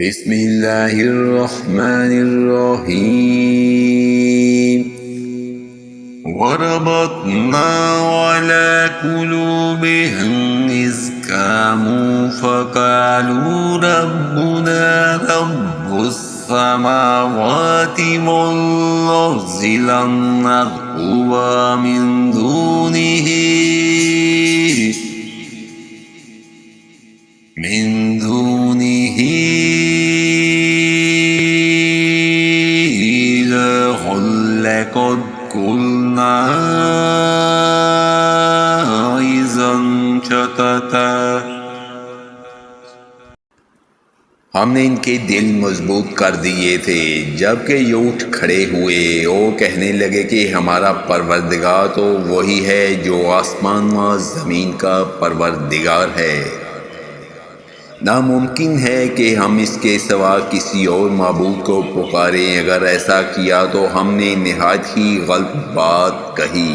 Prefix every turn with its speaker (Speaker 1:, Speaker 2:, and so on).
Speaker 1: बिस्मिल्लाहिर्रहमानिर्रहीम। वरबतना अला कुलूबिहिम इज़ क़ामू फ़क़ालू रब्बुना रब्बुस समावाति वल अर्ज़ि लन नद'ुवा मिन दूनिही इलाहन लक़द क़ुलना इज़न शतता। हमने इनके दिल मजबूत कर दिए थे जबकि ये उठ खड़े हुए और कहने लगे कि हमारा परवरदिगार तो वही है जो आसमान व ज़मीन का परवरदिगार है। नामुमकिन है कि हम इसके सिवा किसी और माबूद को पुकारें। अगर ऐसा किया तो हमने निहायत ही गलत बात कही।